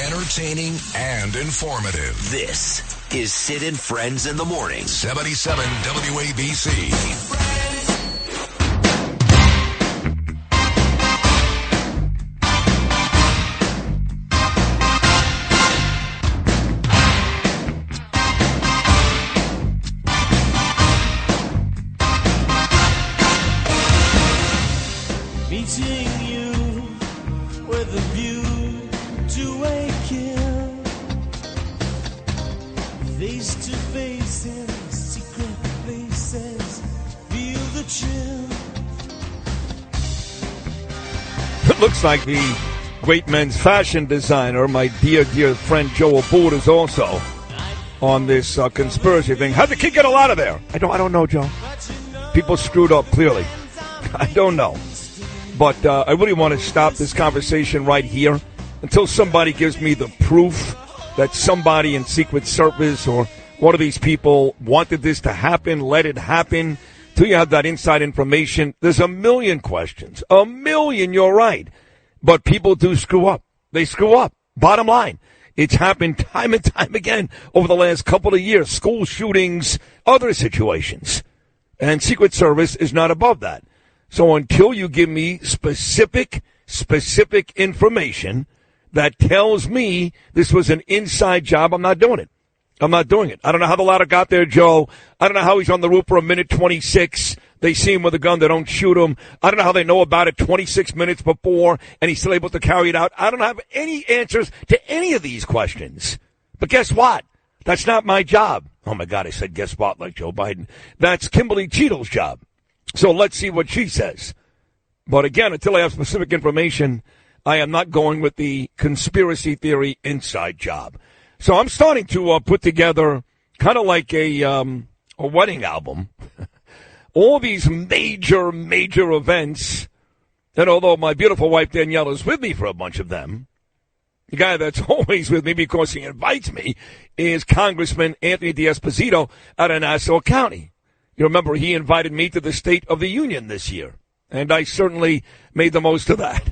entertaining and informative. This is Sid and Friends in the Morning. 77 WABC. Meeting you with a view to a kill, face to face in secret places, feel the chill. It looks like the great men's fashion designer, my dear friend Joe Abood, is also on this conspiracy thing. How'd the kid get a lot of there? I don't know, Joe. People screwed up, clearly. I don't know. But I really want to stop this conversation right here until somebody gives me the proof that somebody in Secret Service or one of these people wanted this to happen, let it happen. Till you have that inside information, there's a million questions. A million, you're right. But people do screw up. They screw up. Bottom line. It's happened time and time again over the last couple of years. School shootings, other situations. And Secret Service is not above that. So until you give me specific information that tells me this was an inside job, I'm not doing it. I'm not doing it. I don't know how the ladder got there, Joe. I don't know how he's on the roof for a minute 26. They see him with a gun. They don't shoot him. I don't know how they know about it 26 minutes before, and he's still able to carry it out. I don't have any answers to any of these questions. But guess what? That's not my job. Oh, my God, I said guess what like Joe Biden. That's Kimberly Cheadle's job. So let's see what she says. But again, until I have specific information, I am not going with the conspiracy theory inside job. So I'm starting to put together kind of like a wedding album. All these major events. And although my beautiful wife Danielle is with me for a bunch of them, the guy that's always with me because he invites me is Congressman Anthony D'Esposito out of Nassau County. You remember he invited me to the State of the Union this year, and I certainly made the most of that.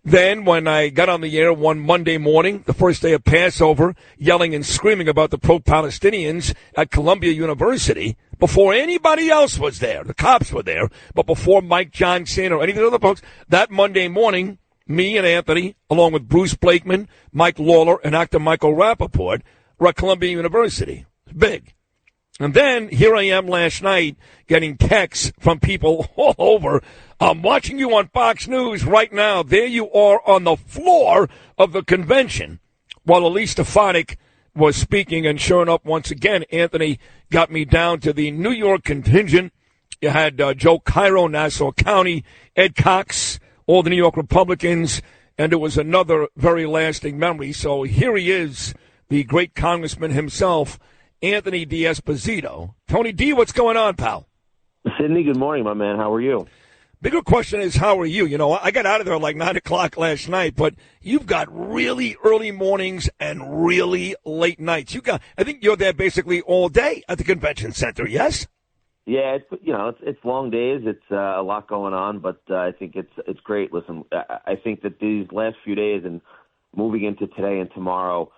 Then when I got on the air one Monday morning, the first day of Passover, yelling and screaming about the pro-Palestinians at Columbia University, before anybody else was there, the cops were there, but before Mike Johnson or any of the other folks, that Monday morning, me and Anthony, along with Bruce Blakeman, Mike Lawler, and actor Michael Rappaport, were at Columbia University. It's big. And then here I am last night getting texts from people all over. I'm watching you on Fox News right now. There you are on the floor of the convention while Elise Stefanik was speaking. And sure enough, once again, Anthony got me down to the New York contingent. You had Joe Cairo, Nassau County, Ed Cox, all the New York Republicans, and it was another very lasting memory. So here he is, the great congressman himself, Anthony D'Esposito. Tony D, what's going on, pal? Sidney, good morning, my man. How are you? Bigger question is, how are you? You know, I got out of there like 9 o'clock last night, but you've got really early mornings and really late nights. I think you're there basically all day at the convention center, yes? Yeah, it's long days. It's a lot going on, but I think it's great. Listen, I think that these last few days and moving into today and tomorrow,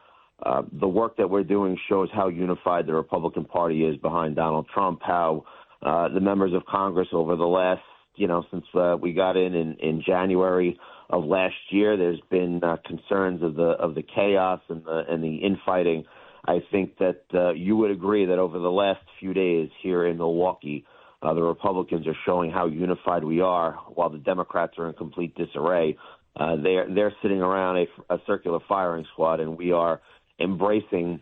the work that we're doing shows how unified the Republican Party is behind Donald Trump, how the members of Congress over the last, since we got in January of last year, there's been concerns of the chaos and the infighting. I think that you would agree that over the last few days here in Milwaukee, the Republicans are showing how unified we are, while the Democrats are in complete disarray. They're sitting around a circular firing squad, and we are embracing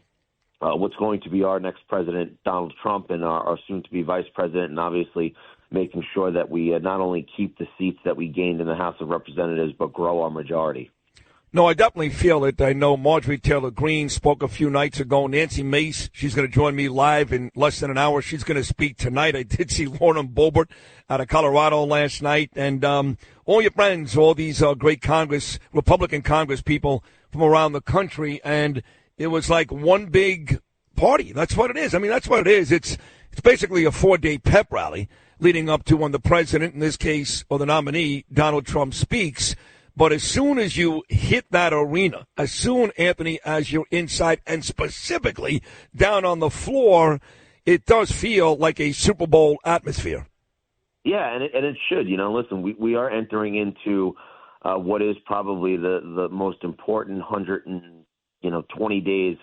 what's going to be our next president, Donald Trump, and our soon-to-be vice president, and obviously making sure that we not only keep the seats that we gained in the House of Representatives, but grow our majority. No, I definitely feel it. I know Marjorie Taylor Greene spoke a few nights ago. Nancy Mace, she's going to join me live in less than an hour. She's going to speak tonight. I did see Lauren Boebert out of Colorado last night. And all your friends, all these great Republican Congress people from around the country. And it was like one big party. That's what it is. I mean, that's what it is. It's basically a 4-day pep rally leading up to when the president, in this case, or the nominee, Donald Trump, speaks. But as soon as you hit that arena, as soon, Anthony, as you're inside and specifically down on the floor, it does feel like a Super Bowl atmosphere. Yeah, and it should. Listen, we are entering into what is probably the most important 120 days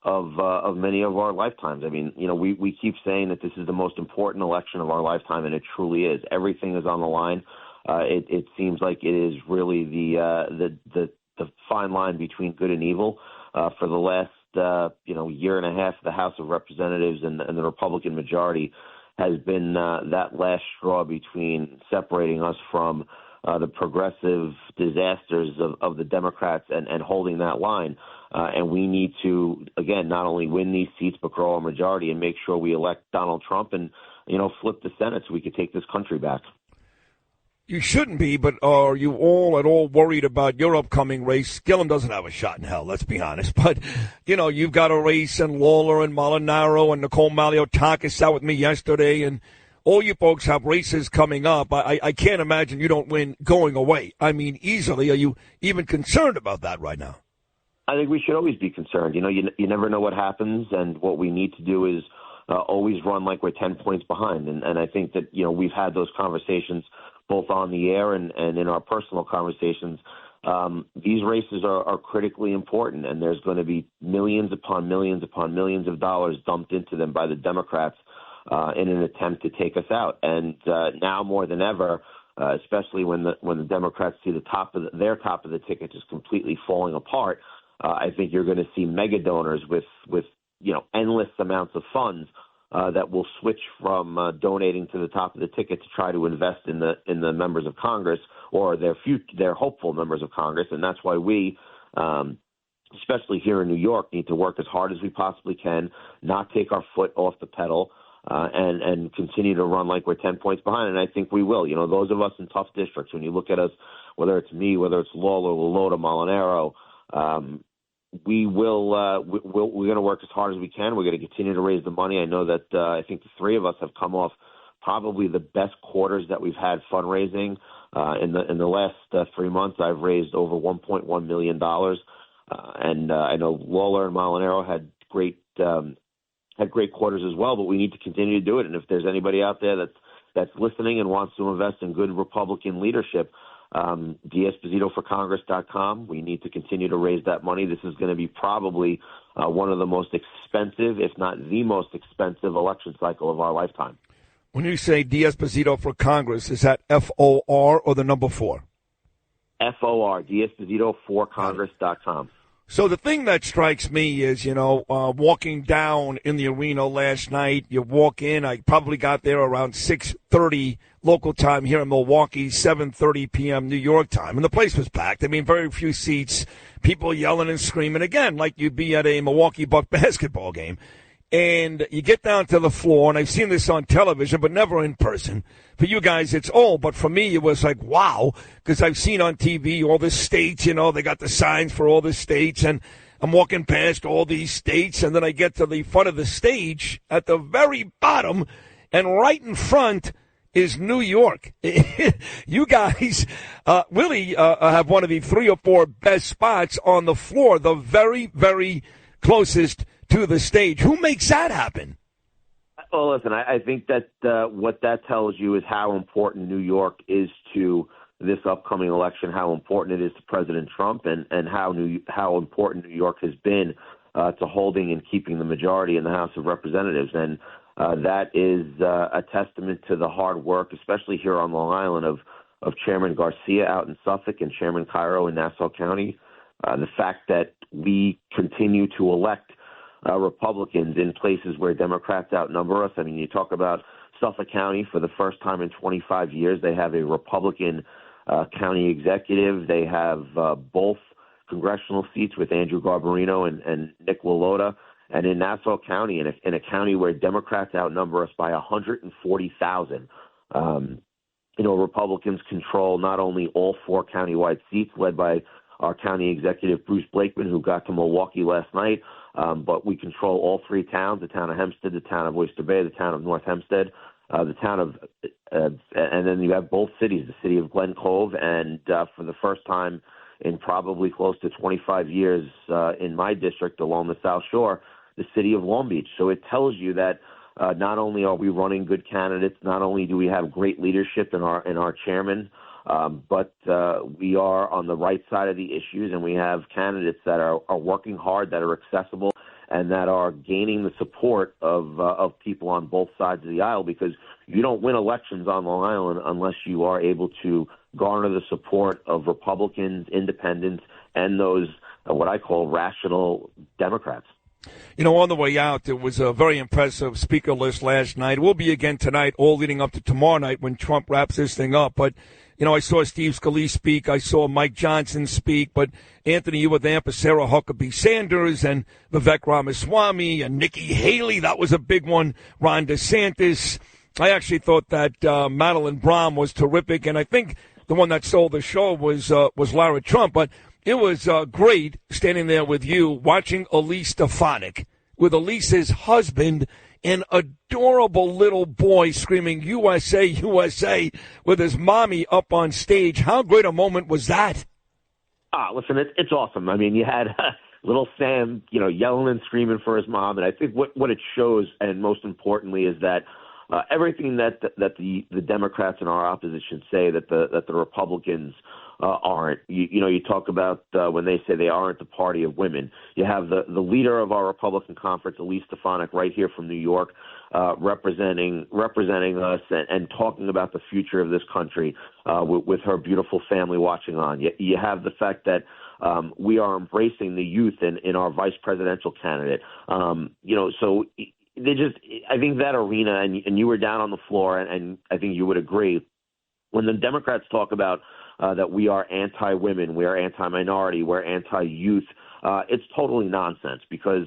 of many of our lifetimes. I mean, we keep saying that this is the most important election of our lifetime, and it truly is. Everything is on the line. It seems like it is really the fine line between good and evil. For the last year and a half, the House of Representatives and the Republican majority has been that last straw between separating us from the progressive disasters of the Democrats and holding that line. And we need to, again, not only win these seats, but grow our majority and make sure we elect Donald Trump and, flip the Senate so we can take this country back. You shouldn't be, but are you all at all worried about your upcoming race? Gillum doesn't have a shot in hell, let's be honest. But, you've got a race, and Lawler and Molinaro and Nicole Maliotakis out with me yesterday, and all you folks have races coming up. I can't imagine you don't win going away. I mean, easily. Are you even concerned about that right now? I think we should always be concerned. You never know what happens, and what we need to do is always run like we're 10 points behind. And I think that, we've had those conversations both on the air and in our personal conversations. These races are critically important, and there's going to be millions upon millions upon millions of dollars dumped into them by the Democrats in an attempt to take us out. And now more than ever, especially when the Democrats see their top of the ticket just completely falling apart, I think you're going to see mega donors with endless amounts of funds that will switch from donating to the top of the ticket to try to invest in the members of Congress or their hopeful members of Congress. And that's why we, especially here in New York, need to work as hard as we possibly can, not take our foot off the pedal, and continue to run like we're 10 points behind. And I think we will. Those of us in tough districts, when you look at us, whether it's me, whether it's Lawler, Lolota, Molinaro, we're going to work as hard as we can. We're going to continue to raise the money. I know that I think the three of us have come off probably the best quarters that we've had fundraising. In the last 3 months, I've raised over $1.1 million. And I know Lawler and Molinaro had great quarters as well, but we need to continue to do it. And if there's anybody out there that's listening and wants to invest in good Republican leadership, D'Esposito4Congress.com. We need to continue to raise that money. This is going to be probably one of the most expensive, if not the most expensive, election cycle of our lifetime. When you say D'Esposito for Congress, is that F-O-R or the number 4? F-O-R, D'Esposito4Congress.com. So the thing that strikes me is, walking down in the arena last night, you walk in, I probably got there around 6:30 local time here in Milwaukee, 7:30 p.m. New York time, and the place was packed. I mean, very few seats, people yelling and screaming, again, like you'd be at a Milwaukee Buck basketball game. And you get down to the floor, and I've seen this on television, but never in person. For you guys, it's old, but for me, it was like, wow, because I've seen on TV all the states, they got the signs for all the states, and I'm walking past all these states, and then I get to the front of the stage at the very bottom, and right in front is New York. You guys really have one of the 3 or 4 best spots on the floor, the very, very closest to the stage. Who makes that happen? Well, listen, I think that what that tells you is how important New York is to this upcoming election, how important it is to President Trump, and how important New York has been to holding and keeping the majority in the House of Representatives. And that is a testament to the hard work, especially here on Long Island, of Chairman Garcia out in Suffolk and Chairman Cairo in Nassau County. The fact that we continue to elect Republicans in places where Democrats outnumber us. I mean, you talk about Suffolk County. For the first time in 25 years, they have a Republican county executive. They have both congressional seats with Andrew Garbarino and Nick Lolota. And in Nassau County, in a county where Democrats outnumber us by 140,000, Republicans control not only all 4 countywide seats led by our county executive, Bruce Blakeman, who got to Milwaukee last night, but we control all 3 towns, the town of Hempstead, the town of Oyster Bay, the town of North Hempstead. the town of, and then you have both cities, the city of Glen Cove, and for the first time in probably close to 25 years in my district along the South Shore, the city of Long Beach. So it tells you that not only are we running good candidates, not only do we have great leadership in our chairman, but we are on the right side of the issues, and we have candidates that are working hard, that are accessible, and that are gaining the support of people on both sides of the aisle, because you don't win elections on Long Island unless you are able to garner the support of Republicans, independents, and those what I call rational Democrats. You know, on the way out, there was a very impressive speaker list last night. It will be again tonight, all leading up to tomorrow night when Trump wraps this thing up. But, you know, I saw Steve Scalise speak. I saw Mike Johnson speak. But, Anthony, you were there for Sarah Huckabee Sanders and Vivek Ramaswamy and Nikki Haley. That was a big one. Ron DeSantis. I actually thought that Madeline Brahm was terrific. And I think the one that stole the show was Lara Trump. But it was great standing there with you, watching Elise Stefanik with Elise's husband, an adorable little boy screaming USA, USA with his mommy up on stage. How great a moment was that? Listen, it's awesome. I mean, you had little Sam, yelling and screaming for his mom. And I think what it shows, and most importantly, is that everything that the Democrats in our opposition say that the Republicans aren't. You talk about when they say they aren't the party of women. You have the leader of our Republican conference, Elise Stefanik, right here from New York, representing us and talking about the future of this country with her beautiful family watching on. You have the fact that we are embracing the youth in our vice presidential candidate. So I think that arena, and you were down on the floor, and I think you would agree, when the Democrats talk about that we are anti-women, we are anti-minority, we're anti-youth, it's totally nonsense, because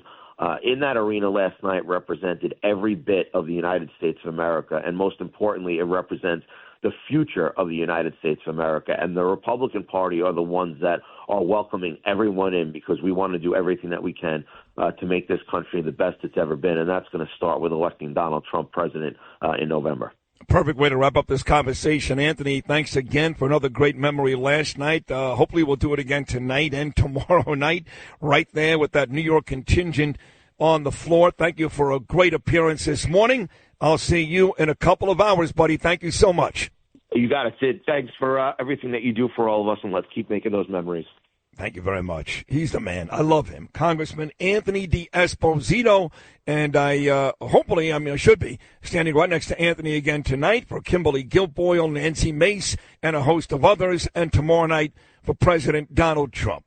in that arena last night represented every bit of the United States of America, and most importantly, it represents the future of the United States of America. And the Republican Party are the ones that are welcoming everyone in, because we want to do everything that we can to make this country the best it's ever been, and that's going to start with electing Donald Trump president in November. Perfect way to wrap up this conversation. Anthony, thanks again for another great memory last night. Hopefully we'll do it again tonight and tomorrow night, right there with that New York contingent on the floor. Thank you for a great appearance this morning. I'll see you in a couple of hours, buddy. Thank you so much. You got it, Sid. Thanks for everything that you do for all of us, and let's keep making those memories. Thank you very much. He's the man. I love him. Congressman Anthony D'Esposito. And I should be standing right next to Anthony again tonight for Kimberly Guilfoyle, Nancy Mace, and a host of others, and tomorrow night for President Donald Trump.